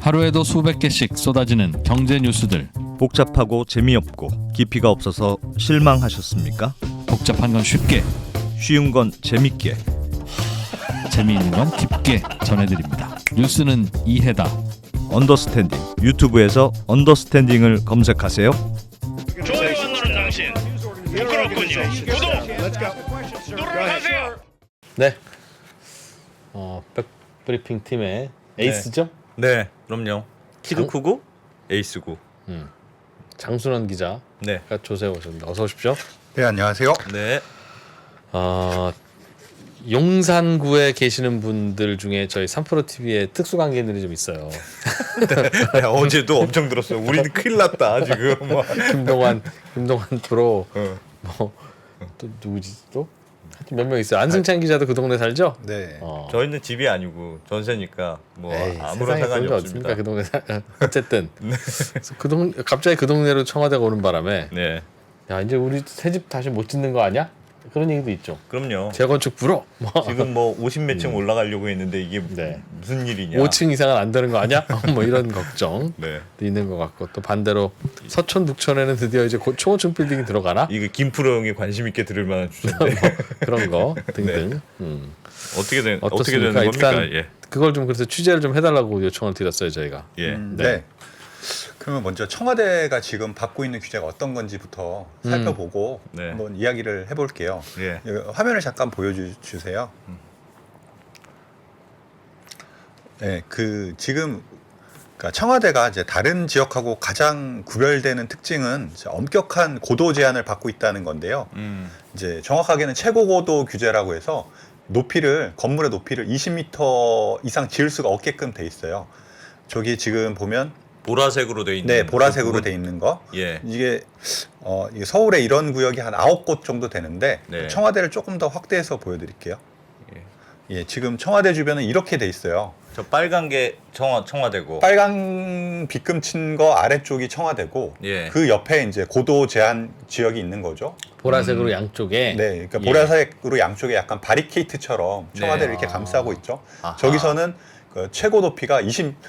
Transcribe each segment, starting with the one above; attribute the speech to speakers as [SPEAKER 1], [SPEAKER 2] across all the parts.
[SPEAKER 1] 하루에도 수백 개씩 쏟아지는 경제 뉴스들.
[SPEAKER 2] 복잡하고 재미없고 깊이가 없어서 실망하셨습니까?
[SPEAKER 1] 복잡한 건 쉽게,
[SPEAKER 2] 쉬운 건 재밌게.
[SPEAKER 1] 재미있는 건 깊게 전해드립니다. 뉴스는 이해다.
[SPEAKER 2] 언더스탠딩. 유튜브에서 언더스탠딩을 검색하세요.
[SPEAKER 3] 좋아요가 누른 당신 부끄럽군요. 구독 누르세요.
[SPEAKER 4] 네. 백브리핑 팀의 에이스죠?
[SPEAKER 2] 네, 그럼요. 키도 크고 에이스고.
[SPEAKER 4] 장순원 기자가
[SPEAKER 2] 네.
[SPEAKER 4] 조세호 오셨습니다. 어서 오십시오.
[SPEAKER 5] 네, 안녕하세요.
[SPEAKER 2] 네.
[SPEAKER 4] 용산구에 계시는 분들 중에 저희 3프로 TV에 특수관계인들이 좀 있어요.
[SPEAKER 2] 야, 어제도 엄청 들었어요. 우리는 큰일 났다 지금.
[SPEAKER 4] 김동완 프로
[SPEAKER 2] 어.
[SPEAKER 4] 또 누구지 또? 하여튼 몇 명 있어요. 안승찬 기자도 그 동네 살죠?
[SPEAKER 5] 네.
[SPEAKER 2] 저희는 집이 아니고 전세니까 뭐
[SPEAKER 4] 에이,
[SPEAKER 2] 아무런
[SPEAKER 4] 세상에
[SPEAKER 2] 상관이
[SPEAKER 4] 그런 게
[SPEAKER 2] 없습니다.
[SPEAKER 4] 어딨습니까? 그 동네 어쨌든 그래서 갑자기 그 동네로 청와대가 오는 바람에
[SPEAKER 2] 네,
[SPEAKER 4] 야 이제 우리 새 집 다시 못 짓는 거 아니야? 그런 얘기도 있죠.
[SPEAKER 2] 그럼요.
[SPEAKER 4] 재건축 불어.
[SPEAKER 2] 지금 뭐 50몇 층 올라가려고 했는데 이게
[SPEAKER 4] 네.
[SPEAKER 2] 무슨 일이냐.
[SPEAKER 4] 5층 이상은 안 되는 거 아니야? 뭐 이런 걱정도
[SPEAKER 2] 네.
[SPEAKER 4] 있는 것 같고 또 반대로 서촌 북촌에는 드디어 이제 초고층 빌딩이 들어가나?
[SPEAKER 2] 이거 김프로 형이 관심 있게 들을 만한 주제인데
[SPEAKER 4] 그런 거 등등.
[SPEAKER 2] 어떻게 되는
[SPEAKER 4] 어떻습니까?
[SPEAKER 2] 겁니까?
[SPEAKER 4] 일단
[SPEAKER 2] 예.
[SPEAKER 4] 그걸 좀 그래서 취재를 좀 해달라고 요청을 드렸어요 저희가.
[SPEAKER 2] 예.
[SPEAKER 5] 네. 그러면 먼저 청와대가 지금 받고 있는 규제가 어떤 건지부터 살펴보고
[SPEAKER 2] 네.
[SPEAKER 5] 한번 이야기를 해볼게요.
[SPEAKER 2] 예.
[SPEAKER 5] 화면을 잠깐 보여주세요. 네, 지금 그러니까 청와대가 이제 다른 지역하고 가장 구별되는 특징은 이제 엄격한 고도 제한을 받고 있다는 건데요. 이제 정확하게는 최고 고도 규제라고 해서 건물의 높이를 20m 이상 지을 수가 없게끔 돼 있어요. 저기 지금 보면
[SPEAKER 2] 보라색으로 돼 있는.
[SPEAKER 5] 네, 보라색으로
[SPEAKER 2] 부분?
[SPEAKER 5] 돼 있는 거.
[SPEAKER 2] 예.
[SPEAKER 5] 이게 서울에 이런 구역이 한 9곳 정도 되는데
[SPEAKER 2] 네.
[SPEAKER 5] 청와대를 조금 더 확대해서 보여드릴게요. 예, 지금 청와대 주변은 이렇게 돼 있어요.
[SPEAKER 2] 저 빨간 게 청와대고.
[SPEAKER 5] 빨간 빗금 친 거 아래쪽이 청와대고
[SPEAKER 2] 예.
[SPEAKER 5] 그 옆에 이제 고도 제한 지역이 있는 거죠.
[SPEAKER 4] 보라색으로 양쪽에.
[SPEAKER 5] 네, 그러니까
[SPEAKER 4] 예.
[SPEAKER 5] 보라색으로 양쪽에 약간 바리케이트처럼 청와대를
[SPEAKER 2] 네.
[SPEAKER 5] 이렇게 감싸고 있죠.
[SPEAKER 2] 아하.
[SPEAKER 5] 저기서는 그 최고 높이가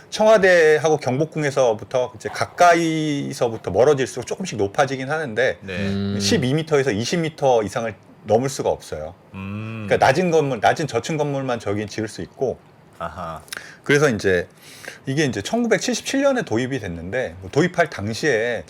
[SPEAKER 5] 청와대하고 경복궁에서부터 이제 가까이서부터 멀어질수록 조금씩 높아지긴 하는데
[SPEAKER 2] 네.
[SPEAKER 5] 12m에서 20m 이상을 넘을 수가 없어요. 그러니까 낮은 저층 건물만 저긴 지을 수 있고.
[SPEAKER 2] 아하.
[SPEAKER 5] 그래서 이게 이제 1977년에 도입이 됐는데 도입할 당시에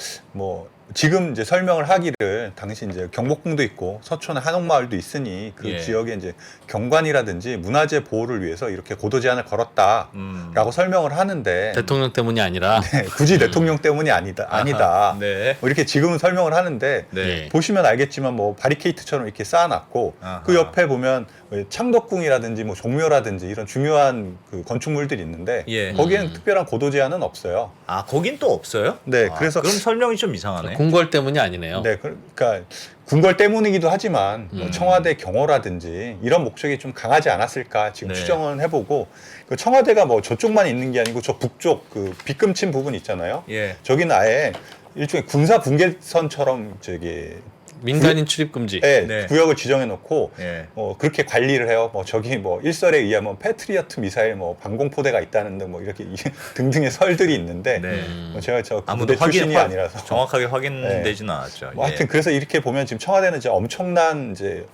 [SPEAKER 5] 지금 이제 설명을 하기를 당시 이제 경복궁도 있고 서촌에 한옥마을도 있으니 그
[SPEAKER 2] 예.
[SPEAKER 5] 지역에 이제 경관이라든지 문화재 보호를 위해서 이렇게 고도 제한을 걸었다라고 설명을 하는데
[SPEAKER 4] 대통령 때문이 아니라.
[SPEAKER 5] 네, 굳이 대통령 때문이 아니다.
[SPEAKER 2] 아하. 네.
[SPEAKER 5] 이렇게 지금은 설명을 하는데
[SPEAKER 2] 네.
[SPEAKER 4] 예.
[SPEAKER 5] 보시면 알겠지만 바리케이트처럼 이렇게 쌓아놨고
[SPEAKER 2] 아하.
[SPEAKER 5] 그 옆에 보면 창덕궁이라든지 종묘라든지 이런 중요한 그 건축물들이 있는데
[SPEAKER 2] 예.
[SPEAKER 5] 거기에는 특별한 고도 제한은 없어요.
[SPEAKER 2] 아, 거긴 또 없어요?
[SPEAKER 5] 네,
[SPEAKER 2] 아,
[SPEAKER 5] 그래서
[SPEAKER 2] 그럼 설명이 좀 이상하네.
[SPEAKER 4] 궁궐 때문이 아니네요.
[SPEAKER 5] 네, 그러니까 궁궐 때문이기도 하지만 청와대 경호라든지 이런 목적이 좀 강하지 않았을까 지금
[SPEAKER 2] 네.
[SPEAKER 5] 추정을 해보고 그 청와대가 저쪽만 있는 게 아니고 저 북쪽 그 빗금친 부분 있잖아요.
[SPEAKER 2] 예.
[SPEAKER 5] 저기는 아예 일종의 군사 분계선처럼
[SPEAKER 4] 민간인 출입 금지.
[SPEAKER 2] 네.
[SPEAKER 5] 구역을 지정해 놓고
[SPEAKER 2] 예.
[SPEAKER 5] 그렇게 관리를 해요. 저기 일설에 의하면 패트리어트 미사일 방공포대가 있다는 등 이렇게 등등의 설들이 있는데
[SPEAKER 2] 네.
[SPEAKER 5] 제가 저
[SPEAKER 2] 아무도
[SPEAKER 5] 부대 출신이 아니라서
[SPEAKER 2] 정확하게 확인되지는 않았죠.
[SPEAKER 5] 하여튼 그래서 이렇게 보면 지금 청와대는 이제 엄청난 이제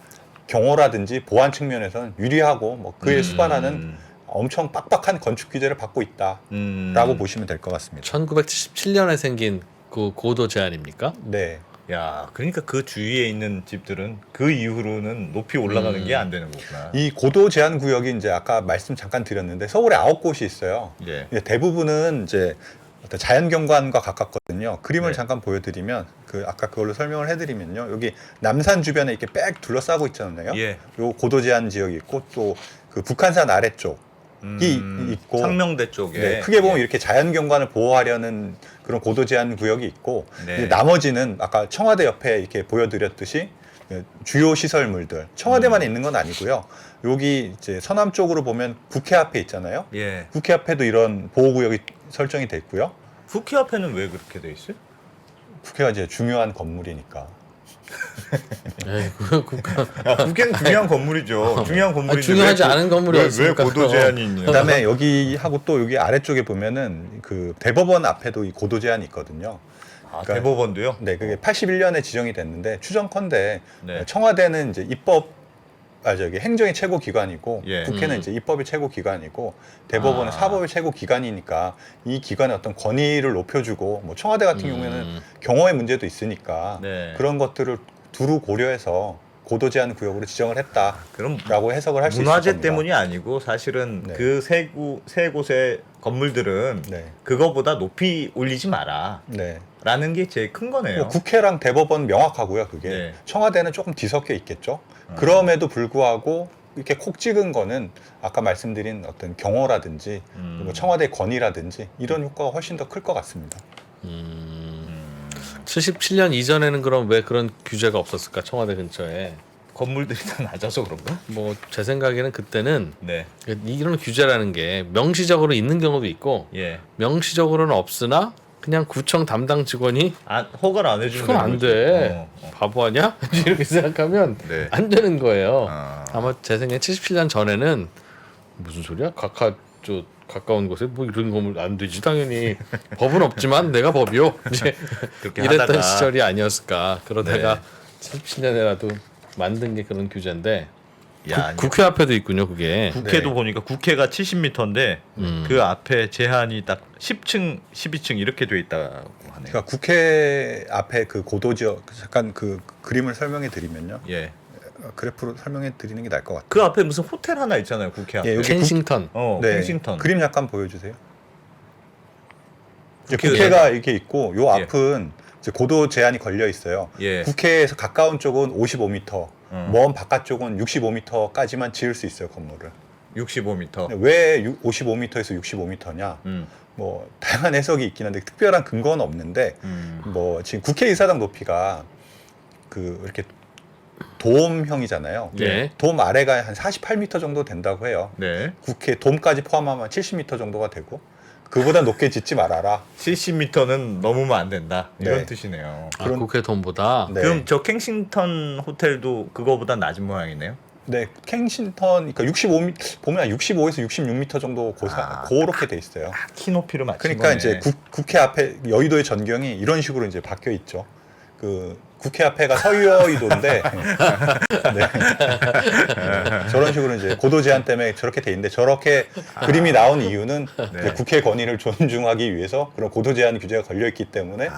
[SPEAKER 5] 경호라든지 보안 측면에서는 유리하고 그에 수반하는 엄청 빡빡한 건축 규제를 받고 있다라고 보시면 될 것 같습니다.
[SPEAKER 4] 1977년에 생긴 그 고도 제한입니까?
[SPEAKER 5] 네.
[SPEAKER 2] 야, 그러니까 그 주위에 있는 집들은 그 이후로는 높이 올라가는 게 안 되는 거구나.
[SPEAKER 5] 이 고도 제한 구역이 이제 아까 말씀 잠깐 드렸는데 서울에 9곳이 있어요.
[SPEAKER 2] 예.
[SPEAKER 5] 대부분은 이제 어떤 자연경관과 가깝거든요. 그림을
[SPEAKER 2] 네.
[SPEAKER 5] 잠깐 보여드리면 아까 그걸로 설명을 해드리면요. 여기 남산 주변에 이렇게 빽 둘러싸고 있잖아요.
[SPEAKER 2] 예.
[SPEAKER 5] 요 고도 제한 지역이 있고 또 그 북한산 아래쪽 있고
[SPEAKER 2] 상명대 쪽에
[SPEAKER 5] 네, 크게 보면
[SPEAKER 2] 예.
[SPEAKER 5] 이렇게 자연경관을 보호하려는 그런 고도 제한 구역이 있고
[SPEAKER 2] 네.
[SPEAKER 5] 이제 나머지는 아까 청와대 옆에 이렇게 보여드렸듯이 주요 시설물들 청와대만 있는 건 아니고요. 여기 이제 서남 쪽으로 보면 국회 앞에 있잖아요.
[SPEAKER 2] 예.
[SPEAKER 5] 국회 앞에도 이런 보호구역이 설정이 돼 있고요.
[SPEAKER 2] 국회 앞에는 왜 그렇게 돼 있어요?
[SPEAKER 5] 국회가 이제 중요한 건물이니까.
[SPEAKER 4] 에이, 그 국가
[SPEAKER 2] 국회는 중요한 건물이죠. 중요한 건물인데
[SPEAKER 4] 중요하지 않은 건물이
[SPEAKER 2] 왜
[SPEAKER 4] 어딨습니까,
[SPEAKER 2] 고도
[SPEAKER 4] 그거.
[SPEAKER 2] 제한이 있냐?
[SPEAKER 5] 그다음에 여기 하고 또 여기 아래쪽에 보면은 그 대법원 앞에도 이 고도 제한이 있거든요.
[SPEAKER 2] 아, 대법원도요?
[SPEAKER 5] 네, 그게 81년에 지정이 됐는데 추정컨대
[SPEAKER 2] 네.
[SPEAKER 5] 청와대는 이제 행정이 최고 기관이고
[SPEAKER 2] 예.
[SPEAKER 5] 국회는 이제 입법이 최고 기관이고 대법원은
[SPEAKER 2] 아.
[SPEAKER 5] 사법이 최고 기관이니까 이 기관의 어떤 권위를 높여주고 뭐 청와대 같은 경우에는 경호의 문제도 있으니까
[SPEAKER 2] 네.
[SPEAKER 5] 그런 것들을 두루 고려해서 고도 제한 구역으로 지정을
[SPEAKER 2] 그럼
[SPEAKER 5] 했다라고 해석을 할 수 있을
[SPEAKER 2] 문화재
[SPEAKER 5] 겁니다.
[SPEAKER 2] 때문이 아니고 사실은
[SPEAKER 5] 네.
[SPEAKER 2] 그 세 곳의 건물들은
[SPEAKER 5] 네,
[SPEAKER 2] 그거보다 높이 올리지 마라.
[SPEAKER 5] 네.
[SPEAKER 2] 라는 게 제일 큰 거네요.
[SPEAKER 5] 뭐 국회랑 대법원 명확하고 그게
[SPEAKER 2] 네.
[SPEAKER 5] 청와대는 조금 뒤섞여 있겠죠. 그럼에도 불구하고 이렇게 콕 찍은 거는 아까 말씀드린 어떤 경호라든지 그리고 청와대 권위라든지 이런 효과가 훨씬 더 클 것 같습니다.
[SPEAKER 4] 77년 이전에는 그럼 왜 그런 규제가 없었을까? 청와대 근처에.
[SPEAKER 2] 건물들이 다 낮아서 그런가?
[SPEAKER 4] 뭐 제 생각에는 그때는
[SPEAKER 2] 네.
[SPEAKER 4] 이런 규제라는 게 명시적으로 있는 경우도 있고
[SPEAKER 2] 예.
[SPEAKER 4] 명시적으로는 없으나 그냥 구청 담당 직원이
[SPEAKER 2] 허가를 안 해주는
[SPEAKER 4] 그건 안 돼. 바보 아니야? 이렇게 생각하면
[SPEAKER 2] 네.
[SPEAKER 4] 안 되는 거예요.
[SPEAKER 2] 아.
[SPEAKER 4] 아마 제 생각에 77년 전에는 무슨 소리야? 가까운 곳에 뭐 이런 건물 안 되지 당연히. 법은 없지만 내가 법이요. 이제
[SPEAKER 2] 그렇게
[SPEAKER 4] 이랬던
[SPEAKER 2] 하다가
[SPEAKER 4] 시절이 아니었을까. 그러다가
[SPEAKER 2] 네.
[SPEAKER 4] 77년에라도 만든 게 그런 규제인데
[SPEAKER 2] 야,
[SPEAKER 4] 국회 앞에도 있군요. 그게.
[SPEAKER 2] 국회도
[SPEAKER 5] 네.
[SPEAKER 2] 보니까 국회가 70m인데 그 앞에 제한이 딱 10층, 12층 이렇게 돼 있다고 하네요.
[SPEAKER 5] 그러니까 국회 앞에 그 고도 지역 잠깐 그 그림을 설명해 드리면요.
[SPEAKER 2] 예.
[SPEAKER 5] 그래프로 설명해 드리는 게 나을 것 같아요.
[SPEAKER 2] 그 앞에 무슨 호텔 하나 있잖아요. 국회 앞에.
[SPEAKER 5] 예, 여기
[SPEAKER 4] 켄싱턴.
[SPEAKER 2] 켄싱턴.
[SPEAKER 5] 그림 약간 보여주세요. 이제
[SPEAKER 2] 국회
[SPEAKER 5] 국회가 이렇게 있고 요
[SPEAKER 2] 예.
[SPEAKER 5] 앞은 이제 고도 제한이 걸려 있어요.
[SPEAKER 2] 예.
[SPEAKER 5] 국회에서 가까운 쪽은 55m,
[SPEAKER 2] 음.
[SPEAKER 5] 먼 바깥 쪽은 65m까지만 지을 수 있어요 건물을.
[SPEAKER 2] 65m.
[SPEAKER 5] 왜 55m에서 65m냐?
[SPEAKER 2] 음.
[SPEAKER 5] 뭐 다양한 해석이 있긴 한데 특별한 근거는 없는데 뭐 지금 국회의사당 높이가 그 이렇게 돔형이잖아요.
[SPEAKER 4] 네.
[SPEAKER 5] 돔 아래가 한 48m 정도 된다고 해요.
[SPEAKER 2] 네.
[SPEAKER 5] 국회 돔까지 포함하면 70m 정도가 되고 그보다 높게 짓지 말아라.
[SPEAKER 2] 70m는 넘으면 안 된다. 이런
[SPEAKER 5] 네.
[SPEAKER 2] 뜻이네요.
[SPEAKER 4] 아, 국회 돈보다.
[SPEAKER 5] 네.
[SPEAKER 2] 그럼 저 켄싱턴 호텔도 그거보다 낮은 모양이네요.
[SPEAKER 5] 네, 켄싱턴 그러니까 65m 보면 65에서 66m 정도 그렇게 돼 있어요.
[SPEAKER 2] 키 높이를 맞춘
[SPEAKER 5] 그러니까
[SPEAKER 2] 거네.
[SPEAKER 5] 이제 국회 앞에 여의도의 전경이 이런 식으로 이제 바뀌어 있죠. 그 국회 앞에가 서여의도인데 네. 저런 식으로 이제 고도 제한 때문에 저렇게 돼 있는데 저렇게 그림이 나온 이유는
[SPEAKER 2] 네.
[SPEAKER 5] 이제 국회 권위를 존중하기 위해서 그런 고도 제한 규제가 걸려 있기 때문에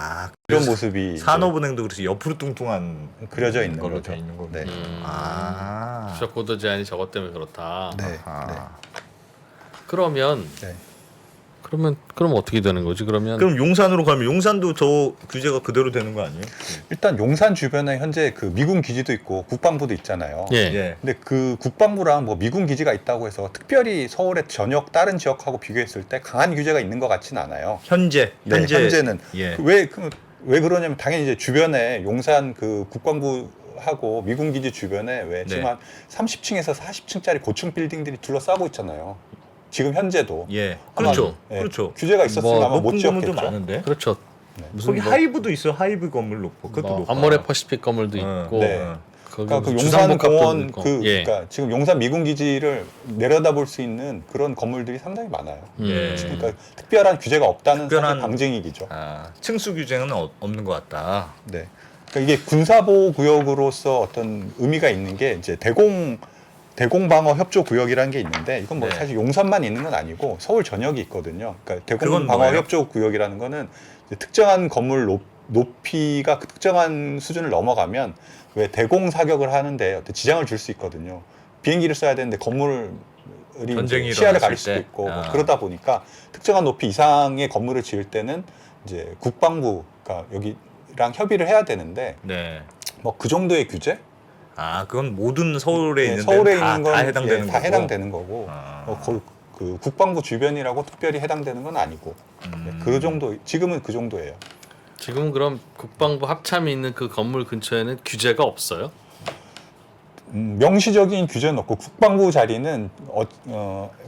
[SPEAKER 5] 이런 모습이 이제
[SPEAKER 2] 산업은행도 그렇지 옆으로 뚱뚱한
[SPEAKER 5] 그려져 있는
[SPEAKER 2] 걸로
[SPEAKER 5] 거죠.
[SPEAKER 2] 돼 있는 거고.
[SPEAKER 5] 네.
[SPEAKER 2] 아.
[SPEAKER 4] 부적 고도 제한이 저것 때문에 그렇다.
[SPEAKER 5] 네.
[SPEAKER 2] 아.
[SPEAKER 4] 그러면
[SPEAKER 5] 네.
[SPEAKER 4] 그럼 어떻게 되는 거지? 그러면
[SPEAKER 2] 그럼 용산으로 가면 용산도 저 규제가 그대로 되는 거 아니에요?
[SPEAKER 5] 일단 용산 주변에 현재 그 미군 기지도 있고 국방부도 있잖아요.
[SPEAKER 4] 예.
[SPEAKER 2] 예.
[SPEAKER 5] 근데 그 국방부랑 뭐 미군 기지가 있다고 해서 특별히 서울의 전역 다른 지역하고 비교했을 때 강한 규제가 있는 것 같지는 않아요. 현재는
[SPEAKER 2] 예.
[SPEAKER 5] 왜 그러냐면 당연히 이제 주변에 용산 그 국방부하고 미군 기지 주변에 왜 지금
[SPEAKER 2] 네.
[SPEAKER 5] 한 30층에서 40층짜리 고층 빌딩들이 둘러싸고 있잖아요. 지금 현재도
[SPEAKER 2] 예. 그렇죠.
[SPEAKER 5] 예,
[SPEAKER 2] 그렇죠.
[SPEAKER 5] 규제가 있었으면
[SPEAKER 4] 뭐
[SPEAKER 5] 아마 못
[SPEAKER 2] 높은 건물도
[SPEAKER 5] 지었겠죠.
[SPEAKER 2] 많은데.
[SPEAKER 4] 그렇죠.
[SPEAKER 5] 네.
[SPEAKER 4] 무슨
[SPEAKER 2] 거기
[SPEAKER 4] 뭐,
[SPEAKER 2] 하이브도 있어요. 하이브 건물 높고. 그것도
[SPEAKER 4] 뭐
[SPEAKER 2] 높아.
[SPEAKER 4] 암모레 퍼시픽 건물도
[SPEAKER 2] 어,
[SPEAKER 4] 있고
[SPEAKER 5] 네.
[SPEAKER 4] 거기
[SPEAKER 5] 그러니까 그
[SPEAKER 4] 무슨
[SPEAKER 5] 용산
[SPEAKER 4] 주상복합도
[SPEAKER 5] 공원
[SPEAKER 4] 있고.
[SPEAKER 5] 그 그러니까 지금 용산 미군 기지를 내려다볼 수 있는 그런 건물들이 상당히 많아요.
[SPEAKER 2] 예.
[SPEAKER 5] 그러니까 특별한 규제가 없다는
[SPEAKER 2] 특별한-
[SPEAKER 5] 사실 방증이기죠.
[SPEAKER 2] 아, 층수 규제는 없는 것 같다.
[SPEAKER 5] 네. 그러니까 이게 군사보호 구역으로서 어떤 의미가 있는 게 이제 대공방어 협조 구역이라는 게 있는데 이건 뭐
[SPEAKER 2] 네.
[SPEAKER 5] 사실 용산만 있는 건 아니고 서울 전역이 있거든요. 그러니까
[SPEAKER 2] 그건
[SPEAKER 5] 대공방어
[SPEAKER 2] 뭐예요?
[SPEAKER 5] 협조 구역이라는 거는 이제 특정한 건물 높이가 그 특정한 수준을 넘어가면 왜 대공 사격을 하는데 어떤 지장을 줄 수 있거든요. 비행기를 써야 되는데 건물이
[SPEAKER 2] 전쟁이
[SPEAKER 5] 이제 시야를
[SPEAKER 2] 일어났을
[SPEAKER 5] 가릴 수도
[SPEAKER 2] 때?
[SPEAKER 5] 있고 뭐
[SPEAKER 2] 아.
[SPEAKER 5] 그러다 보니까 특정한 높이 이상의 건물을 지을 때는 이제 국방부가 여기랑 협의를 해야 되는데
[SPEAKER 2] 네.
[SPEAKER 5] 뭐 그 정도의 규제?
[SPEAKER 2] 아, 그건 모든 서울에 있는
[SPEAKER 5] 서울에
[SPEAKER 2] 데는
[SPEAKER 5] 있는 건
[SPEAKER 2] 다 해당되는
[SPEAKER 5] 다
[SPEAKER 2] 거고.
[SPEAKER 5] 해당되는 거고
[SPEAKER 2] 아.
[SPEAKER 5] 그 국방부 주변이라고 특별히 해당되는 건 아니고 네, 그 정도 지금은 그 정도예요.
[SPEAKER 4] 지금 그럼 국방부 합참이 있는 그 건물 근처에는 규제가 없어요?
[SPEAKER 5] 명시적인 규제는 없고 국방부 자리는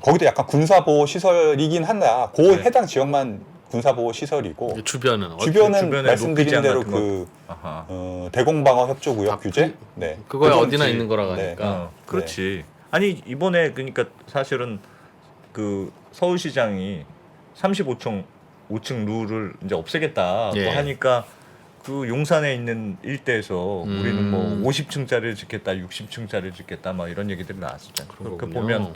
[SPEAKER 5] 거기도 약간 군사보호 시설이긴 한다. 그
[SPEAKER 2] 네.
[SPEAKER 5] 해당 지역만 군사보호 시설이고
[SPEAKER 4] 주변은
[SPEAKER 5] 주변은
[SPEAKER 2] 주변에
[SPEAKER 5] 말씀드린
[SPEAKER 2] 녹비장
[SPEAKER 5] 대로
[SPEAKER 2] 같은
[SPEAKER 5] 그
[SPEAKER 2] 아하.
[SPEAKER 5] 대공방어 협조구역
[SPEAKER 4] 아,
[SPEAKER 5] 규제. 네.
[SPEAKER 4] 그거에
[SPEAKER 5] 그
[SPEAKER 4] 어디나
[SPEAKER 5] 정지.
[SPEAKER 4] 있는 거라고
[SPEAKER 5] 네.
[SPEAKER 4] 하니까.
[SPEAKER 2] 그렇지. 아니 이번에 그러니까 사실은 그 서울시장이 35층 5층 룰을 이제 없애겠다고
[SPEAKER 4] 예.
[SPEAKER 2] 하니까 그 용산에 있는 일대에서 우리는 뭐
[SPEAKER 4] 음.
[SPEAKER 2] 50층짜리를 짓겠다, 60층짜리를 짓겠다, 막 이런 얘기들이 나왔었잖아요. 그
[SPEAKER 4] 그렇군요.
[SPEAKER 2] 보면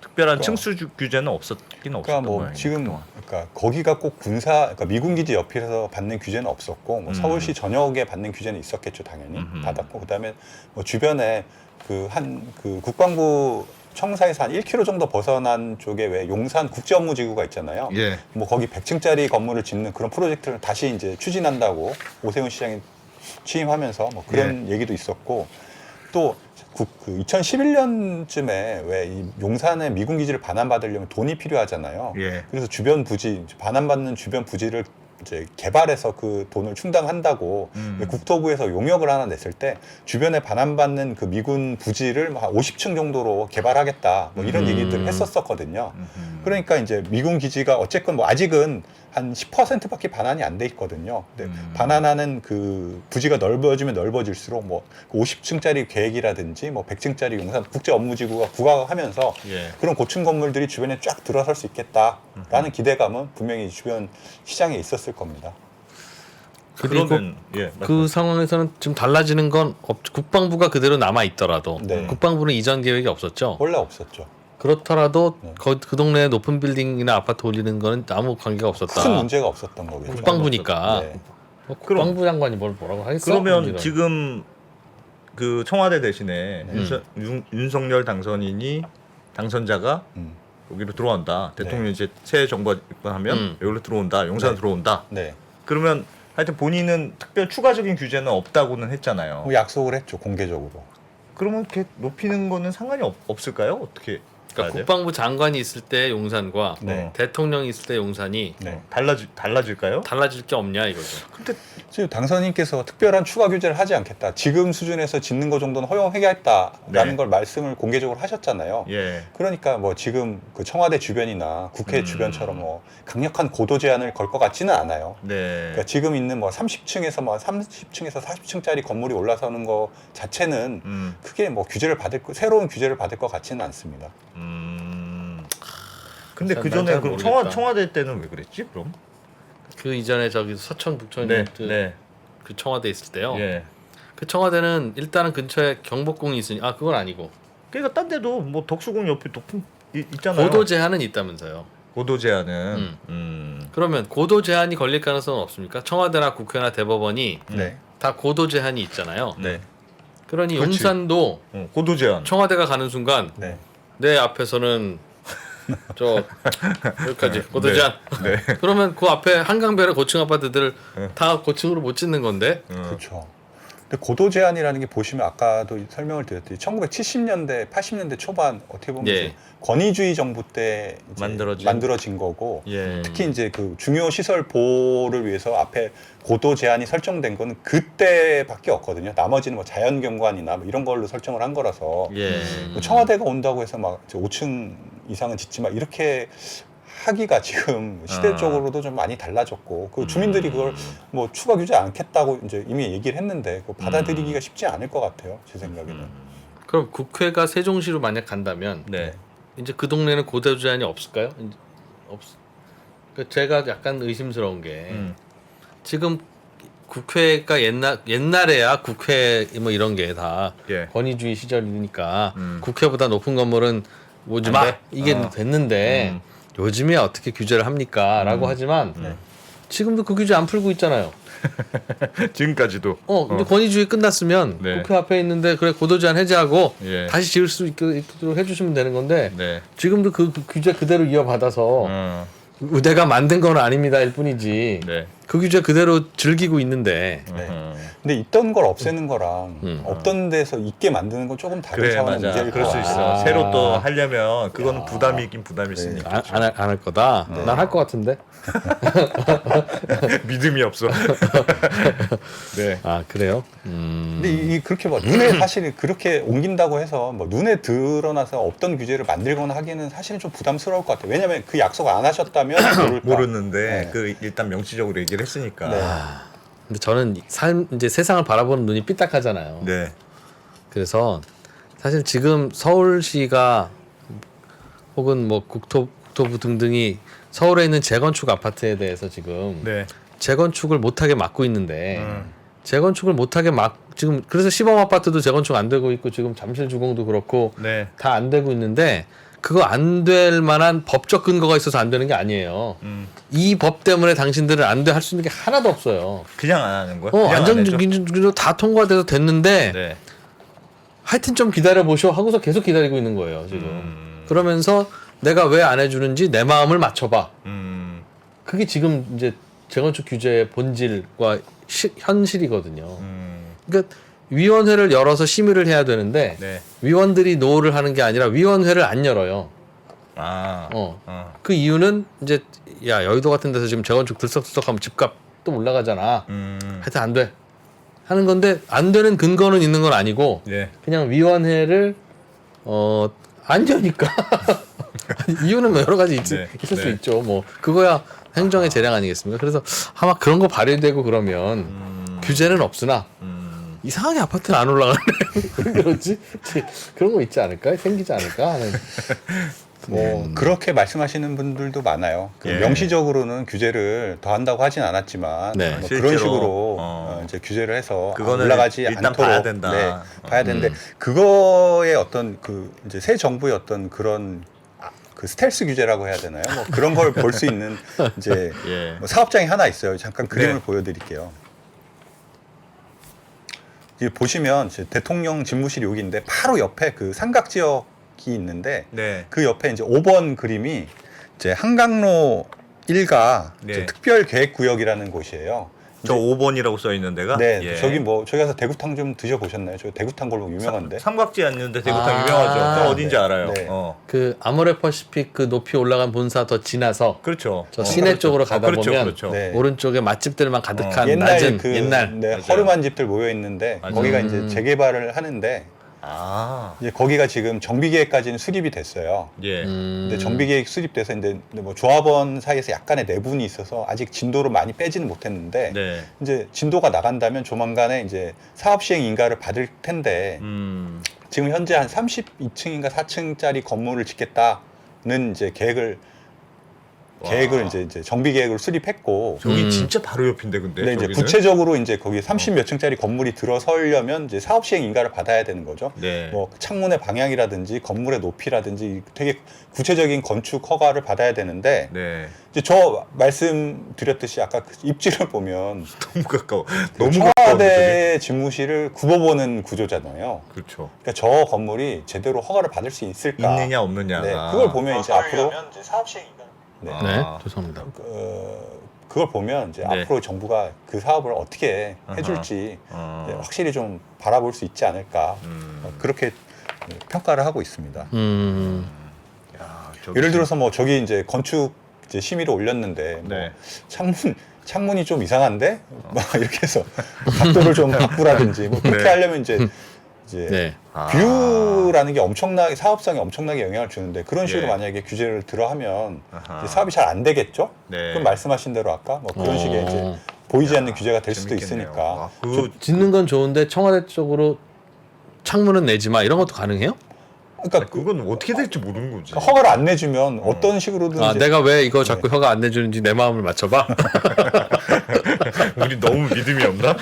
[SPEAKER 2] 특별한 층수 규제는 없었긴 없었던
[SPEAKER 5] 그러니까 뭐
[SPEAKER 2] 모양이에요.
[SPEAKER 5] 지금
[SPEAKER 2] 그동안.
[SPEAKER 5] 그러니까 거기가 꼭 그러니까 미군 기지 옆에서 받는 규제는 없었고 뭐 서울시 전역에 받는 규제는 있었겠죠 당연히 받았고 그다음에 뭐 주변에 그 국방부 청사에서 한 1km 정도 벗어난 쪽에 왜 용산 국제업무지구가 있잖아요.
[SPEAKER 2] 예.
[SPEAKER 5] 뭐 거기 100층짜리 건물을 짓는 그런 프로젝트를 다시 이제 추진한다고 오세훈 시장이 취임하면서 뭐 그런 얘기도 있었고 또 그 2011년쯤에 왜 이 용산의 미군 기지를 반환받으려면 돈이 필요하잖아요.
[SPEAKER 2] 예.
[SPEAKER 5] 그래서 주변 부지 반환받는 주변 부지를 이제 개발해서 그 돈을 충당한다고 국토부에서 용역을 하나 냈을 때 주변에 반환받는 그 미군 부지를 한 50층 정도로 개발하겠다 뭐 이런 얘기들을 했었었거든요. 그러니까 이제 미군 기지가 어쨌건 뭐 아직은 한 10%밖에 반환이 안 돼 있거든요. 근데 반환하는 그 부지가 넓어지면 넓어질수록 뭐 50층짜리 계획이라든지 뭐 100층짜리 용산 국제 업무지구가 부각하면서
[SPEAKER 2] 예.
[SPEAKER 5] 그런 고층 건물들이 주변에 쫙 들어설 수 있겠다라는 기대감은 분명히 주변 시장에 있었을 겁니다.
[SPEAKER 4] 그리고
[SPEAKER 2] 그러면 예.
[SPEAKER 4] 그 상황에서는 지금 달라지는 건 국방부가 그대로 남아 있더라도
[SPEAKER 5] 네.
[SPEAKER 4] 국방부는 이전 계획이 없었죠.
[SPEAKER 5] 원래 없었죠.
[SPEAKER 4] 그렇더라도
[SPEAKER 5] 네.
[SPEAKER 4] 그 동네에 높은 빌딩이나 아파트 올리는 거는 아무 관계가 없었다.
[SPEAKER 5] 큰 문제가 없었던 거겠죠.
[SPEAKER 4] 국방부니까.
[SPEAKER 5] 네.
[SPEAKER 4] 뭐 국방부 장관이 뭐라고 하겠어?
[SPEAKER 2] 그러면
[SPEAKER 4] 문제가.
[SPEAKER 2] 지금 그 청와대 대신에 윤석열 당선자가
[SPEAKER 5] 음.
[SPEAKER 2] 여기로 들어온다. 대통령이 이제 새 정부가 입건하면 여기로 들어온다. 용산 들어온다.
[SPEAKER 5] 네.
[SPEAKER 2] 그러면 하여튼 본인은 특별 추가적인 규제는 없다고는 했잖아요.
[SPEAKER 5] 뭐 약속을 했죠 공개적으로.
[SPEAKER 2] 그러면 이렇게 높이는 거는 상관이 없을까요? 어떻게?
[SPEAKER 4] 그러니까 국방부 장관이 있을 때 용산과
[SPEAKER 5] 네.
[SPEAKER 4] 대통령이 있을 때 용산이
[SPEAKER 5] 네.
[SPEAKER 2] 달라질까요?
[SPEAKER 4] 달라질 게 없냐 이거죠.
[SPEAKER 2] 근데
[SPEAKER 5] 지금 당선인께서 특별한 추가 규제를 하지 않겠다. 지금 수준에서 짓는 거 정도는 허용하겠다라는
[SPEAKER 2] 네.
[SPEAKER 5] 걸 말씀을 공개적으로 하셨잖아요.
[SPEAKER 2] 예.
[SPEAKER 5] 그러니까 뭐 지금 그 청와대 주변이나 국회 주변처럼 뭐 강력한 고도 제한을 걸 것 같지는 않아요.
[SPEAKER 2] 네.
[SPEAKER 5] 그러니까 지금 있는 뭐 30층에서 40층짜리 건물이 올라서는 거 자체는 크게 뭐 새로운 규제를 받을 것 같지는 않습니다.
[SPEAKER 2] 근데
[SPEAKER 4] 잘
[SPEAKER 2] 그 전에
[SPEAKER 4] 잘
[SPEAKER 2] 그럼
[SPEAKER 4] 모르겠다.
[SPEAKER 2] 청와대 때는 왜 그랬지? 그럼?
[SPEAKER 4] 그 이전에 저기 서천 북촌
[SPEAKER 2] 네.
[SPEAKER 4] 그 청와대 있을 때요.
[SPEAKER 2] 예.
[SPEAKER 4] 그 청와대는 일단은 근처에 경복궁이 있으니 그건 아니고
[SPEAKER 2] 그러니까 딴 데도 뭐 덕수궁 옆에 높은 있잖아요.
[SPEAKER 4] 고도 제한은 있다면서요.
[SPEAKER 2] 고도 제한은
[SPEAKER 4] 그러면 고도 제한이 걸릴 가능성은 없습니까? 청와대나 국회나 대법원이
[SPEAKER 5] 네.
[SPEAKER 4] 다 고도 제한이 있잖아요.
[SPEAKER 2] 네.
[SPEAKER 4] 그러니
[SPEAKER 2] 그렇지.
[SPEAKER 4] 용산도
[SPEAKER 2] 고도 제한.
[SPEAKER 4] 청와대가 가는 순간
[SPEAKER 5] 네.
[SPEAKER 4] 내 앞에서는 저 여기까지 고도
[SPEAKER 2] 네.
[SPEAKER 4] 제한.
[SPEAKER 2] 네.
[SPEAKER 4] 그러면 그 앞에 한강변의 고층 아파트들 다 고층으로 못 짓는 건데.
[SPEAKER 5] 그렇죠. 근데 고도 제한이라는 게 보시면 아까도 설명을 드렸듯이 1970년대, 80년대 초반 어떻게 보면
[SPEAKER 4] 예.
[SPEAKER 5] 이제 권위주의 정부 때 이제 만들어진 거고
[SPEAKER 2] 예.
[SPEAKER 5] 특히 이제 그 중요 시설 보호를 위해서 앞에 고도 제한이 설정된 거는 그때밖에 없거든요. 나머지는 뭐 자연경관이나 뭐 이런 걸로 설정을 한 거라서
[SPEAKER 2] 예.
[SPEAKER 5] 뭐 청와대가 온다고 해서 막 5층 이상은 짓지 마 이렇게 하기가 지금 시대적으로도 좀 많이 달라졌고 그 주민들이 그걸 뭐 추가 규제 않겠다고 이제 이미 얘기를 했는데 그거 받아들이기가 쉽지 않을 것 같아요. 제 생각에는.
[SPEAKER 4] 그럼 국회가 세종시로 만약 간다면
[SPEAKER 2] 네.
[SPEAKER 4] 이제 그 동네는 고도 제한이 없을까요? 이제 그러니까 제가 약간 의심스러운 게 지금 국회가 옛날에야 국회 뭐 이런 게 다
[SPEAKER 2] 예.
[SPEAKER 4] 권위주의 시절이니까 국회보다 높은 건물은 오지
[SPEAKER 2] 안
[SPEAKER 4] 마
[SPEAKER 2] 돼?
[SPEAKER 4] 이게 됐는데 요즘에 어떻게 규제를 합니까?라고 하지만
[SPEAKER 2] 네.
[SPEAKER 4] 지금도 그 규제 안 풀고 있잖아요.
[SPEAKER 2] 지금까지도.
[SPEAKER 4] 근데 권위주의 끝났으면
[SPEAKER 2] 네.
[SPEAKER 4] 국회 앞에 있는데 그래 고도 제한 해제하고
[SPEAKER 2] 예.
[SPEAKER 4] 다시 지을 수 있도록 해주시면 되는 건데
[SPEAKER 2] 네.
[SPEAKER 4] 지금도 그 규제 그대로 이어받아서 내가 만든 건 아닙니다일 뿐이지.
[SPEAKER 2] 네.
[SPEAKER 4] 그 규제 그대로 즐기고 있는데
[SPEAKER 5] 근데 있던 걸 없애는 거랑 없던 데서 있게 만드는 건 조금 다른
[SPEAKER 2] 그래
[SPEAKER 5] 차원의
[SPEAKER 2] 맞아.
[SPEAKER 5] 문제일
[SPEAKER 2] 그럴 수
[SPEAKER 5] 거야.
[SPEAKER 2] 있어. 새로 또 하려면 그거는 부담이 있긴 부담이
[SPEAKER 5] 네.
[SPEAKER 2] 있으니까.
[SPEAKER 4] 안 할 거다. 난 할 것 같은데.
[SPEAKER 2] 믿음이 없어. 네.
[SPEAKER 4] 아 그래요?
[SPEAKER 5] 근데 그렇게 뭐 눈에 사실 그렇게 옮긴다고 해서 뭐 눈에 드러나서 없던 규제를 만들거나 하기는 사실은 좀 부담스러울 것 같아요. 왜냐하면 그 약속 안 하셨다면 모를까.
[SPEAKER 2] 모르는데
[SPEAKER 5] 네.
[SPEAKER 2] 그 일단 명시적으로 얘기를 했으니까.
[SPEAKER 5] 네.
[SPEAKER 4] 근데 저는 이제 세상을 바라보는 눈이 삐딱하잖아요.
[SPEAKER 2] 네.
[SPEAKER 4] 그래서 사실 지금 서울시가 혹은 뭐 국토부 등등이 서울에 있는 재건축 아파트에 대해서 지금
[SPEAKER 2] 네.
[SPEAKER 4] 재건축을 못하게 막고 있는데 재건축을 못하게 지금 그래서 시범 아파트도 재건축 안 되고 있고 지금 잠실주공도 그렇고
[SPEAKER 2] 네.
[SPEAKER 4] 다 안 되고 있는데 그거 안 될 만한 법적 근거가 있어서 안 되는 게 아니에요. 이 법 때문에 당신들은 안 돼 할 수 있는 게 하나도 없어요.
[SPEAKER 2] 그냥 안 하는 거야? 그냥 안 해줘?
[SPEAKER 4] 안전기준도 다 통과돼서 됐는데
[SPEAKER 2] 네.
[SPEAKER 4] 하여튼 좀 기다려 보쇼 하고서 계속 기다리고 있는 거예요 지금. 그러면서 내가 왜 안 해주는지 내 마음을 맞춰봐. 그게 지금 이제 재건축 규제의 본질과 현실이거든요. 그러니까 위원회를 열어서 심의를 해야 되는데
[SPEAKER 2] 네.
[SPEAKER 4] 위원들이 노를 하는 게 아니라 위원회를 안 열어요.
[SPEAKER 2] 아.
[SPEAKER 4] 그 이유는 이제 야 여의도 같은 데서 지금 재건축 들썩들썩하면 집값 또 올라가잖아. 하여튼 안 돼. 하는 건데 안 되는 근거는 있는 건 아니고
[SPEAKER 2] 네.
[SPEAKER 4] 그냥 위원회를 안 여니까 이유는 뭐 여러 가지 있을 수
[SPEAKER 2] 네.
[SPEAKER 4] 있죠. 뭐 그거야 행정의 재량 아니겠습니까? 그래서 아마 그런 거 발휘되고 그러면 규제는 없으나 이상하게 아파트는 안 올라가네. 그렇지? 그런 거 있지 않을까? 생기지 않을까 하는.
[SPEAKER 5] 뭐 그렇게 말씀하시는 분들도 많아요. 그
[SPEAKER 2] 예.
[SPEAKER 5] 명시적으로는 규제를 더 한다고 하진 않았지만
[SPEAKER 4] 네.
[SPEAKER 5] 뭐
[SPEAKER 2] 실제로,
[SPEAKER 5] 그런 식으로 이제 규제를 해서
[SPEAKER 2] 그거는
[SPEAKER 5] 올라가지
[SPEAKER 2] 일단
[SPEAKER 5] 않도록
[SPEAKER 2] 봐야 된다.
[SPEAKER 5] 네, 봐야 되는데 그거의 어떤 그 이제 새 정부의 어떤 그런 그 스텔스 규제라고 해야 되나요? 뭐 그런 걸 볼 수 있는 이제
[SPEAKER 2] 예.
[SPEAKER 5] 뭐 사업장이 하나 있어요. 잠깐 그림을
[SPEAKER 2] 네.
[SPEAKER 5] 보여드릴게요. 이제 보시면 이제 대통령 집무실이 여기인데 바로 옆에 그 삼각 지역이 있는데
[SPEAKER 2] 네.
[SPEAKER 5] 그 옆에 이제 5번 그림이 이제 한강로 1가
[SPEAKER 2] 네.
[SPEAKER 5] 특별 계획 구역이라는 곳이에요.
[SPEAKER 2] 저 5번이라고 써 있는 데가?
[SPEAKER 5] 네,
[SPEAKER 2] 예.
[SPEAKER 5] 저기 뭐 저기 가서 대구탕 좀 드셔보셨나요? 저 대구탕 걸로 유명한데.
[SPEAKER 2] 삼각지 않는데 대구탕
[SPEAKER 4] 아.
[SPEAKER 2] 유명하죠. 저 어딘지
[SPEAKER 5] 네.
[SPEAKER 2] 알아요.
[SPEAKER 5] 네.
[SPEAKER 4] 그 아모레퍼시픽 그 높이 올라간 본사 더 지나서
[SPEAKER 2] 그렇죠.
[SPEAKER 4] 저 시내 쪽으로 가다
[SPEAKER 2] 그렇죠.
[SPEAKER 4] 보면
[SPEAKER 2] 그렇죠.
[SPEAKER 5] 네.
[SPEAKER 4] 오른쪽에 맛집들만 가득한
[SPEAKER 5] 옛날
[SPEAKER 4] 낮은
[SPEAKER 5] 그
[SPEAKER 4] 옛날
[SPEAKER 5] 네,
[SPEAKER 2] 맞아요.
[SPEAKER 5] 허름한 집들 모여 있는데
[SPEAKER 2] 맞아요.
[SPEAKER 5] 거기가 이제 재개발을 하는데
[SPEAKER 2] 아.
[SPEAKER 5] 이제 거기가 지금 정비계획까지는 수립이 됐어요.
[SPEAKER 2] 예.
[SPEAKER 5] 근데 정비계획 수립돼서 이제 뭐 조합원 사이에서 약간의 내분이 있어서 아직 진도를 많이 빼지는 못했는데
[SPEAKER 2] 네.
[SPEAKER 5] 이제 진도가 나간다면 조만간에 이제 사업 시행 인가를 받을 텐데 지금 현재 한 32층인가 4층짜리 건물을 짓겠다는 이제 계획을 이제 정비 계획을 수립했고
[SPEAKER 2] 저기 진짜 바로 옆인데 근데
[SPEAKER 5] 근데 이제
[SPEAKER 2] 저기는?
[SPEAKER 5] 구체적으로 이제 거기 30몇 층짜리 건물이 들어서려면 이제 사업 시행 인가를 받아야 되는 거죠.
[SPEAKER 2] 네.
[SPEAKER 5] 뭐 창문의 방향이라든지 건물의 높이라든지 되게 구체적인 건축 허가를 받아야 되는데
[SPEAKER 2] 네.
[SPEAKER 5] 이제 저 말씀드렸듯이 아까 그 입지를 보면
[SPEAKER 2] 너무 가까워.
[SPEAKER 5] 그
[SPEAKER 2] 너무 가까워.
[SPEAKER 5] 청와대 집무실을 굽어보는 구조잖아요.
[SPEAKER 2] 그렇죠.
[SPEAKER 5] 그러니까 저 건물이 제대로 허가를 받을 수 있을까?
[SPEAKER 2] 있느냐 없느냐가.
[SPEAKER 5] 네, 그걸 보면 이제 앞으로 이제 사업 시행 인가. 네.
[SPEAKER 2] 아.
[SPEAKER 4] 네 죄송합니다.
[SPEAKER 5] 그걸 보면 이제
[SPEAKER 2] 네.
[SPEAKER 5] 앞으로 정부가 그 사업을 어떻게 해줄지 네, 확실히 좀 바라볼 수 있지 않을까 그렇게 평가를 하고 있습니다.
[SPEAKER 2] 야, 저기
[SPEAKER 5] 예를 들어서 뭐 저기 이제 건축 이제 심의를 올렸는데 뭐
[SPEAKER 2] 네.
[SPEAKER 5] 창문이 좀 이상한데 막 이렇게 해서 각도를 좀 바꾸라든지 뭐 그렇게
[SPEAKER 2] 네.
[SPEAKER 5] 하려면 이제
[SPEAKER 4] 네.
[SPEAKER 5] 뷰라는 게 엄청나게 사업성에 엄청나게 영향을 주는데 그런 식으로
[SPEAKER 2] 예.
[SPEAKER 5] 만약에 규제를 들어하면
[SPEAKER 2] 아하.
[SPEAKER 5] 이제 사업이 잘 안 되겠죠?
[SPEAKER 2] 네.
[SPEAKER 5] 그럼 말씀하신 대로 아까 뭐 그런 식의 이제 보이지 않는 규제가 될 수도
[SPEAKER 2] 재밌겠네요.
[SPEAKER 5] 있으니까.
[SPEAKER 2] 아, 그거
[SPEAKER 4] 짓는 건 좋은데 청와대 쪽으로 창문은 내지 마 이런 것도 가능해요?
[SPEAKER 5] 그러니까
[SPEAKER 2] 그건 어떻게 될지 모르는 거지.
[SPEAKER 5] 허가를 안 내주면 어떤 식으로든
[SPEAKER 4] 아
[SPEAKER 5] 이제
[SPEAKER 4] 내가 왜 이거 자꾸 혀가 안 내주는지 내 마음을 맞춰봐.
[SPEAKER 2] 우리 너무 믿음이 없나?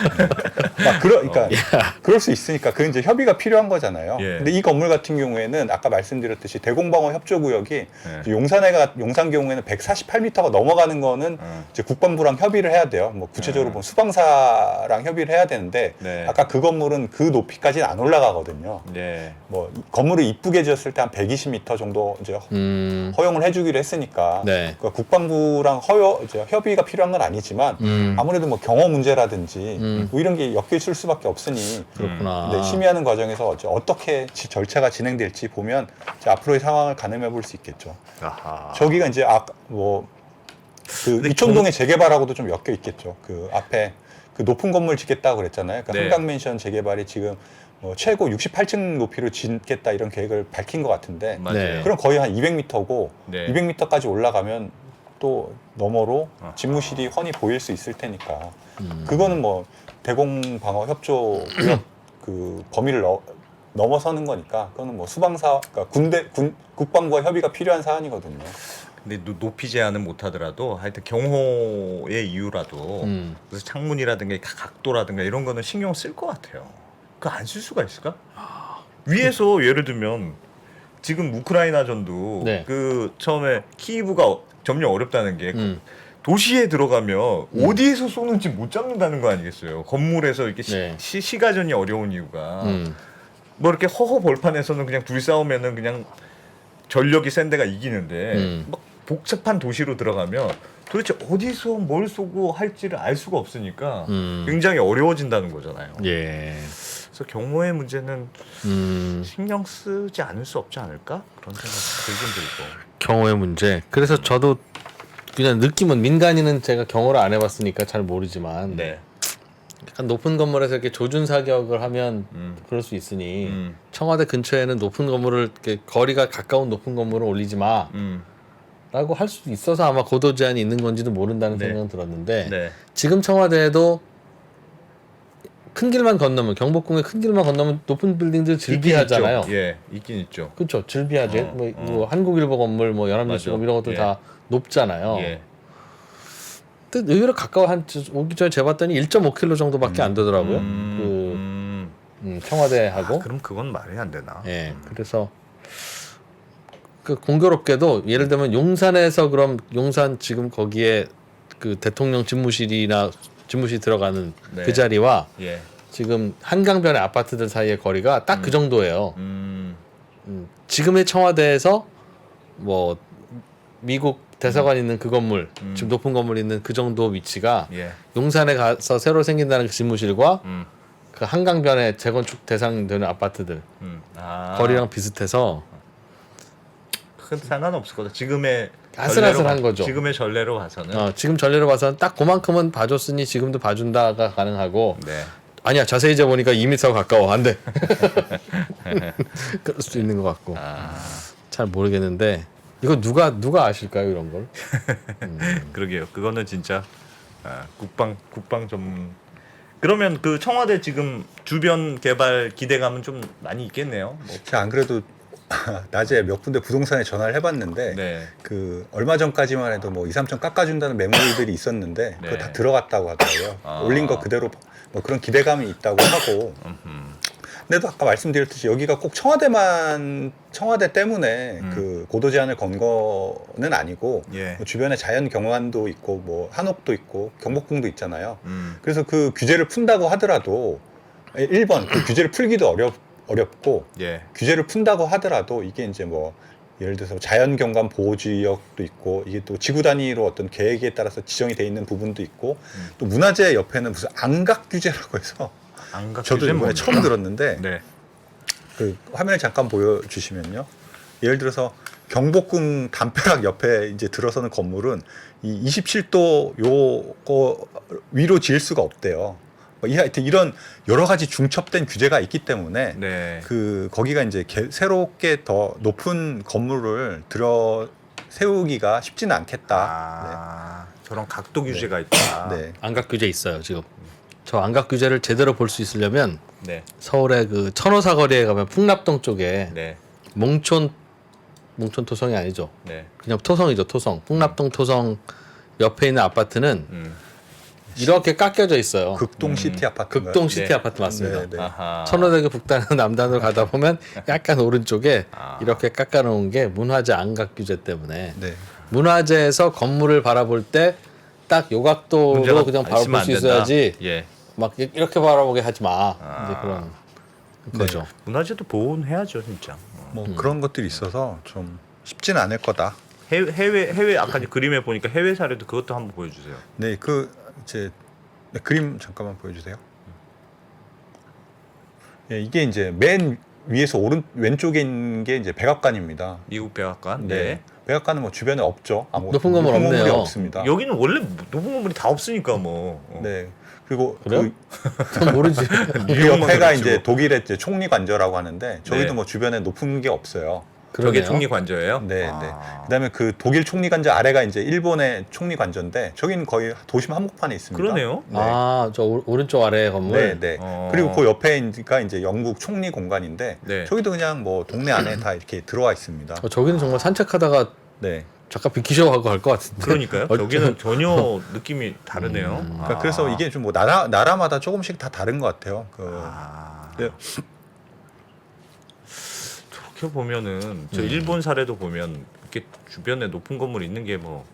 [SPEAKER 5] 그러니까 그럴 수 있으니까 그 이제 협의가 필요한 거잖아요.
[SPEAKER 2] 예.
[SPEAKER 5] 근데 이 건물 같은 경우에는 아까 말씀드렸듯이 대공방어 협조구역이
[SPEAKER 2] 예.
[SPEAKER 5] 용산 경우에는 148m가 넘어가는 거는 이제 국방부랑 협의를 해야 돼요. 뭐 구체적으로 보면 수방사랑 협의를 해야 되는데
[SPEAKER 2] 네.
[SPEAKER 5] 아까 그 건물은 그 높이까지는 안 올라가거든요.
[SPEAKER 2] 네.
[SPEAKER 5] 뭐 건물을 이쁘게 지었을 때 한 120m 정도 이제 허용을 해주기로 했으니까
[SPEAKER 4] 네.
[SPEAKER 5] 그러니까 국방부랑 이제 협의가 필요한 건 아니지만 아무래도 뭐 경호 문제라든지 뭐 이런 게 엮여 있을 수밖에 없으니
[SPEAKER 4] 그렇구나.
[SPEAKER 5] 네, 심의하는 과정에서 이제 어떻게 절차가 진행될지 보면 이제 앞으로의 상황을 가늠해 볼 수 있겠죠.
[SPEAKER 2] 아하.
[SPEAKER 5] 저기가 이제 그
[SPEAKER 2] 근데
[SPEAKER 5] 이촌동의 재개발하고도 좀 엮여 있겠죠. 그 앞에 그 높은 건물 짓겠다고 그랬잖아요. 그
[SPEAKER 2] 네.
[SPEAKER 5] 한강맨션 재개발이 지금 최고 68층 높이로 짓겠다 이런 계획을 밝힌 것 같은데
[SPEAKER 2] 맞아요.
[SPEAKER 4] 네.
[SPEAKER 5] 그럼 거의 한 200m고
[SPEAKER 2] 네.
[SPEAKER 5] 200m까지 올라가면 또 너머로
[SPEAKER 2] 아하.
[SPEAKER 5] 집무실이 훤히 보일 수 있을 테니까 그거는 뭐 대공방어 협조 그 범위를 넘어서는 거니까 그거는 뭐 수방사 그러니까 국방부와 협의가 필요한 사안이거든요.
[SPEAKER 2] 근데 높이 제한은 못하더라도 하여튼 경호의 이유라도 그래서 창문이라든가 각도라든가 이런 거는 신경 쓸 것 같아요. 그거 안 쓸 수가 있을까? 위에서 예를 들면 지금 우크라이나 전도
[SPEAKER 4] 네.
[SPEAKER 2] 그 처음에 키이브가 점령 어렵다는 게
[SPEAKER 4] 음.
[SPEAKER 2] 도시에 들어가면 어디에서 쏘는지 못 잡는다는 거 아니겠어요? 건물에서 이렇게
[SPEAKER 4] 네.
[SPEAKER 2] 시가전이 어려운 이유가
[SPEAKER 4] 음.
[SPEAKER 2] 뭐 이렇게 허허 벌판에서는 그냥 둘이 싸우면은 그냥 전력이 센 데가 이기는데 막 복잡한 도시로 들어가면 도대체 어디서 뭘 쏘고 할지를 알 수가 없으니까 굉장히 어려워진다는 거잖아요.
[SPEAKER 4] 예.
[SPEAKER 2] 그래서 경호의 문제는
[SPEAKER 4] 음.
[SPEAKER 2] 신경 쓰지 않을 수 없지 않을까? 그런 생각이 들긴 들고.
[SPEAKER 4] 경호의 문제. 그래서 저도 그냥 느낌은 민간인은 제가 경호를 안 해봤으니까 잘 모르지만
[SPEAKER 2] 네.
[SPEAKER 4] 약간 높은 건물에서 이렇게 조준 사격을 하면 그럴 수 있으니 청와대 근처에는 높은 건물을 이렇게 거리가 가까운 높은 건물을 올리지 마라고 할 수도 있어서 아마 고도 제한이 있는 건지도 모른다는
[SPEAKER 2] 네.
[SPEAKER 4] 생각은 들었는데
[SPEAKER 2] 네.
[SPEAKER 4] 지금 청와대에도 큰 길만 건너면 경복궁의 큰 길만 건너면 높은 빌딩들 질비하잖아요.
[SPEAKER 2] 있긴 있죠. 예, 있긴 있죠.
[SPEAKER 4] 그렇죠. 질비하지. 뭐 한국일보 건물, 뭐 연합뉴스공업 이런 것들
[SPEAKER 2] 예.
[SPEAKER 4] 다 높잖아요.
[SPEAKER 2] 예.
[SPEAKER 4] 근데 의외로 가까워 오기 전에 재봤더니 1.5km 정도밖에 안 되더라고요. 청와대하고.
[SPEAKER 2] 그럼 그건 말이 안 되나?
[SPEAKER 4] 예. 그래서 그 공교롭게도 예를 들면 용산에서 그럼 용산 지금 거기에 그 대통령 집무실이나 집무실 들어가는
[SPEAKER 2] 네.
[SPEAKER 4] 그 자리와
[SPEAKER 2] 예.
[SPEAKER 4] 지금 한강변의 아파트들 사이의 거리가 딱 그 정도예요. 지금의 청와대에서 뭐 미국 대사관 있는 그 건물, 지금 높은 건물 있는 그 정도 위치가
[SPEAKER 2] 예.
[SPEAKER 4] 용산에 가서 새로 생긴다는 그 집무실과
[SPEAKER 2] 음.
[SPEAKER 4] 그 한강변에 재건축 대상 되는 아파트들
[SPEAKER 2] 아.
[SPEAKER 4] 거리랑 비슷해서
[SPEAKER 2] 큰 상관없을 거다. 지금의
[SPEAKER 4] 아슬아슬한
[SPEAKER 2] 전례로
[SPEAKER 4] 거죠.
[SPEAKER 2] 지금의 전례로 봐서는.
[SPEAKER 4] 지금 전례로 봐서는 딱 그만큼은 봐줬으니 지금도 봐준다가 가능하고
[SPEAKER 2] 네.
[SPEAKER 4] 아니야 자세히 재보니까 2m 가까워 안 돼. 그럴 수도 있는 것 같고 잘 모르겠는데 이거 누가 아실까요 이런 걸?
[SPEAKER 2] 그러게요. 그거는 진짜 국방 전문. 그러면 그 청와대 지금 주변 개발 기대감은 좀 많이 있겠네요. 뭐.
[SPEAKER 5] 제가 안 그래도 낮에 몇 군데 부동산에 전화를 해봤는데
[SPEAKER 2] 네.
[SPEAKER 5] 그 얼마 전까지만 해도 뭐 2, 3천 깎아준다는 매물들이 있었는데 그거
[SPEAKER 2] 네.
[SPEAKER 5] 다 들어갔다고 하더라고요.
[SPEAKER 2] 아.
[SPEAKER 5] 올린 거 그대로 뭐 그런 기대감이 있다고 하고. 근데도 아까 말씀드렸듯이 여기가 꼭 청와대 때문에 그 고도 제한을 건 거는 아니고
[SPEAKER 2] 예.
[SPEAKER 5] 뭐 주변에 자연 경관도 있고 뭐 한옥도 있고 경복궁도 있잖아요.
[SPEAKER 2] 음.
[SPEAKER 5] 그래서 그 규제를 푼다고 하더라도 1번 그 규제를 풀기도 어렵고
[SPEAKER 2] 예.
[SPEAKER 5] 규제를 푼다고 하더라도 이게 이제 뭐 예를 들어서 자연경관 보호지역도 있고 이게 또 지구 단위로 어떤 계획에 따라서 지정이 돼 있는 부분도 있고 또 문화재 옆에는 무슨 안각 규제라고 해서
[SPEAKER 2] 안각
[SPEAKER 5] 저도
[SPEAKER 2] 규제는
[SPEAKER 5] 이번에
[SPEAKER 2] 뭡니까?
[SPEAKER 5] 처음 들었는데
[SPEAKER 2] 네.
[SPEAKER 5] 그 화면을 잠깐 보여주시면요. 예를 들어서 경복궁 담벼락 옆에 이제 들어서는 건물은 이 27도 요거 위로 지을 수가 없대요. 하여튼 이런 여러 가지 중첩된 규제가 있기 때문에
[SPEAKER 2] 네.
[SPEAKER 5] 그 거기가 이제 새롭게 더 높은 건물을 들어 세우기가 쉽지는 않겠다.
[SPEAKER 2] 저런 각도 규제가 있다.
[SPEAKER 5] 네.
[SPEAKER 4] 안각 규제 있어요 지금. 저 안각 규제를 제대로 볼 수 있으려면
[SPEAKER 2] 네.
[SPEAKER 4] 서울의 그 천호사 거리에 가면 풍납동 쪽에
[SPEAKER 2] 네.
[SPEAKER 4] 몽촌 토성이 아니죠.
[SPEAKER 2] 네.
[SPEAKER 4] 그냥 토성이죠 토성. 풍납동 토성 옆에 있는 아파트는 이렇게 깎여져 있어요.
[SPEAKER 5] 극동 시티 아파트.
[SPEAKER 4] 극동 시티
[SPEAKER 2] 네.
[SPEAKER 4] 아파트 맞습니다.
[SPEAKER 5] 네, 네.
[SPEAKER 2] 아하.
[SPEAKER 4] 천호대교 북단에서 남단으로 가다 보면 약간 오른쪽에
[SPEAKER 2] 아.
[SPEAKER 4] 이렇게 깎아놓은 게 문화재 안각 규제 때문에
[SPEAKER 5] 네.
[SPEAKER 4] 문화재에서 건물을 바라볼 때 딱 요각도로
[SPEAKER 2] 문제가
[SPEAKER 4] 그냥 바로
[SPEAKER 2] 있으면
[SPEAKER 4] 볼
[SPEAKER 2] 안
[SPEAKER 4] 수
[SPEAKER 2] 된다.
[SPEAKER 4] 있어야지
[SPEAKER 2] 예.
[SPEAKER 4] 막 이렇게 바라보게 하지 마.
[SPEAKER 2] 아.
[SPEAKER 4] 이제 그런 거죠.
[SPEAKER 2] 문화재도 보존해야죠 진짜.
[SPEAKER 5] 뭐 그런 것들이 있어서 좀 쉽지는 않을 거다.
[SPEAKER 2] 해외 아까 그림에 보니까 해외 사례도 그것도 한번 보여주세요.
[SPEAKER 5] 네, 그 이제 네, 그림 잠깐만 보여주세요. 예, 이게 이제 맨 위에서 왼쪽에 있는 게 이제 백악관입니다.
[SPEAKER 2] 미국 백악관.
[SPEAKER 5] 네.
[SPEAKER 2] 네.
[SPEAKER 5] 백악관은 뭐 주변에 없죠. 아무
[SPEAKER 4] 높은 건물
[SPEAKER 5] 건물이
[SPEAKER 4] 없네요.
[SPEAKER 5] 없습니다.
[SPEAKER 2] 여기는 원래 높은 건물이 다 없으니까 뭐.
[SPEAKER 5] 네. 그리고
[SPEAKER 4] 그래요? 전 모르지.
[SPEAKER 5] 그
[SPEAKER 2] 뉴욕만
[SPEAKER 5] 옆에가
[SPEAKER 2] 그렇죠.
[SPEAKER 5] 이제 독일의 이제 총리 관저라고 하는데 저기도
[SPEAKER 2] 네.
[SPEAKER 5] 뭐 주변에 높은 게 없어요.
[SPEAKER 2] 저게
[SPEAKER 4] 그러네요.
[SPEAKER 2] 총리 관저예요?
[SPEAKER 5] 네,
[SPEAKER 2] 아.
[SPEAKER 5] 네. 그다음에 그 독일 총리 관저 아래가 이제 일본의 총리 관저인데 저기는 거의 도심 한복판에 있습니다.
[SPEAKER 2] 그러네요.
[SPEAKER 5] 네.
[SPEAKER 4] 아, 저 오른쪽 아래 건물.
[SPEAKER 5] 네, 네.
[SPEAKER 2] 어.
[SPEAKER 5] 그리고 그 옆에가 이제 영국 총리 공간인데
[SPEAKER 2] 네.
[SPEAKER 5] 저기도 그냥 뭐 동네 안에 다 이렇게 들어와 있습니다.
[SPEAKER 4] 저기는 정말 산책하다가
[SPEAKER 5] 네.
[SPEAKER 4] 잠깐 비키셔하고 갈 것 같은데.
[SPEAKER 2] 그러니까요.
[SPEAKER 4] 어쩌-
[SPEAKER 2] 저기는 전혀 느낌이 다르네요.
[SPEAKER 5] 그러니까 그래서 이게 좀 뭐 나라마다 조금씩 다 다른 것 같아요.
[SPEAKER 2] 아.
[SPEAKER 5] 네.
[SPEAKER 2] 저렇게 보면은 저 일본 사례도 보면 이렇게 주변에 높은 건물 있는 게 뭐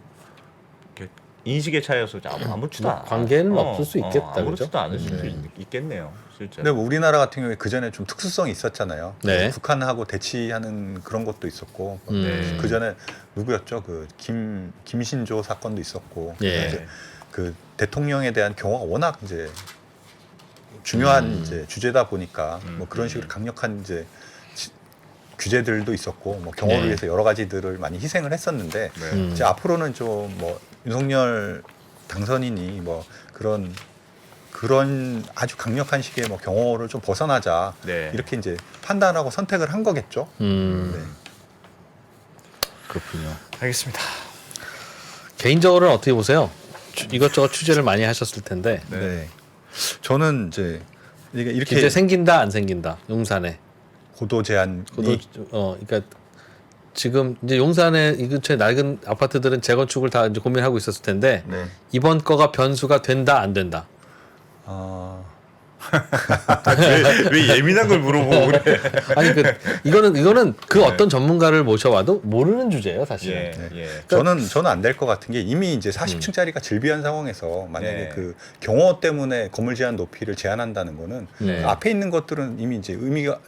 [SPEAKER 2] 이렇게 인식의 차이여서 아무렇지도
[SPEAKER 4] 뭐
[SPEAKER 2] 않아.
[SPEAKER 4] 관계는 없을 수 있겠다,
[SPEAKER 2] 아무렇지도
[SPEAKER 4] 그죠?
[SPEAKER 2] 않을 수도 있겠네요. 실제.
[SPEAKER 5] 근데 뭐 우리나라 같은 경우에 그 전에 좀 특수성이 있었잖아요.
[SPEAKER 4] 네.
[SPEAKER 5] 북한하고 대치하는 그런 것도 있었고,
[SPEAKER 2] 네.
[SPEAKER 5] 그 전에 누구였죠? 그 김신조 사건도 있었고,
[SPEAKER 4] 예.
[SPEAKER 5] 이제 그 대통령에 대한 경호가 워낙 이제 중요한 이제 주제다 보니까 뭐 그런 식으로 강력한 이제 규제들도 있었고, 뭐 경호를
[SPEAKER 4] 네.
[SPEAKER 5] 위해서 여러 가지들을 많이 희생을 했었는데,
[SPEAKER 2] 네.
[SPEAKER 5] 이제 앞으로는 좀 뭐 윤석열 당선인이 뭐 그런 아주 강력한 식의 뭐 경호를 좀 벗어나자
[SPEAKER 2] 네.
[SPEAKER 5] 이렇게 이제 판단하고 선택을 한 거겠죠. 네.
[SPEAKER 4] 그렇군요.
[SPEAKER 2] 알겠습니다.
[SPEAKER 4] 개인적으로는 어떻게 보세요? 이것저것 취재를 많이 하셨을 텐데
[SPEAKER 5] 네. 저는 이제 이렇게
[SPEAKER 4] 이제 생긴다 안 생긴다 용산에
[SPEAKER 5] 고도 제한이
[SPEAKER 4] 그러니까 지금 이제 용산에 이 근처에 낡은 아파트들은 재건축을 다 이제 고민하고 있었을 텐데
[SPEAKER 5] 네.
[SPEAKER 4] 이번 거가 변수가 된다 안 된다.
[SPEAKER 2] 왜 예민한 걸 물어보고 그래?
[SPEAKER 4] 아니 이거는 그 어떤 전문가를 모셔와도 모르는 주제예요 사실은.
[SPEAKER 2] 예, 예.
[SPEAKER 5] 저는 안 될 것 같은 게 이미 이제 40층짜리가 즐비한 상황에서 만약에
[SPEAKER 2] 네.
[SPEAKER 5] 그 경호 때문에 건물 제한 높이를 제한한다는 거는
[SPEAKER 4] 네.
[SPEAKER 5] 앞에 있는 것들은 이미 이제 의미가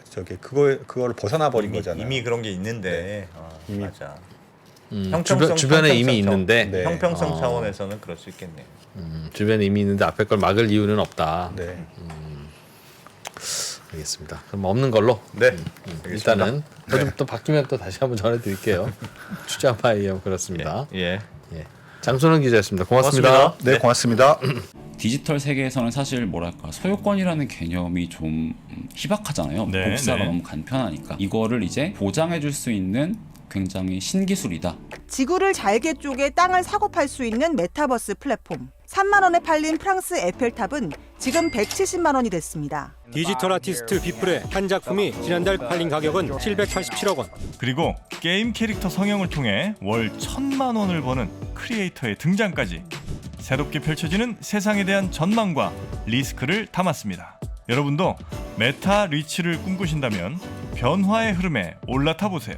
[SPEAKER 5] 그거를 벗어나 버린 거잖아요.
[SPEAKER 2] 이미 그런 게 있는데
[SPEAKER 5] 이미.
[SPEAKER 2] 맞아.
[SPEAKER 4] 주변에 이미
[SPEAKER 2] 형평성
[SPEAKER 4] 있는데
[SPEAKER 5] 네.
[SPEAKER 2] 형평성 차원에서는 그럴 수 있겠네요.
[SPEAKER 4] 주변에 이미 있는데 앞에 걸 막을 이유는 없다.
[SPEAKER 5] 네.
[SPEAKER 4] 알겠습니다. 그럼 없는 걸로
[SPEAKER 2] 네. 알겠습니다.
[SPEAKER 4] 일단은 또 바뀌면 또 다시 한번 전해드릴게요. 추자 바이오 그렇습니다.
[SPEAKER 2] 예.
[SPEAKER 4] 예. 장순원 기자였습니다. 고맙습니다.
[SPEAKER 2] 고맙습니다.
[SPEAKER 5] 네, 고맙습니다.
[SPEAKER 6] 디지털 세계에서는 사실 뭐랄까 소유권이라는 개념이 좀 희박하잖아요.
[SPEAKER 3] 네,
[SPEAKER 6] 복사가
[SPEAKER 3] 네.
[SPEAKER 6] 너무 간편하니까 이거를 이제 보장해줄 수 있는 굉장히 신기술이다.
[SPEAKER 7] 지구를 잘게 쪼개 땅을 사고 팔 수 있는 메타버스 플랫폼. 3만 원에 팔린 프랑스 에펠탑은 지금 170만 원이 됐습니다.
[SPEAKER 8] 디지털 아티스트 비플의 한 작품이 지난달 팔린 가격은 787억 원.
[SPEAKER 3] 그리고 게임 캐릭터 성형을 통해 월 1,000만 원을 버는 크리에이터의 등장까지 새롭게 펼쳐지는 세상에 대한 전망과 리스크를 담았습니다. 여러분도 메타 리치를 꿈꾸신다면 변화의 흐름에 올라타 보세요.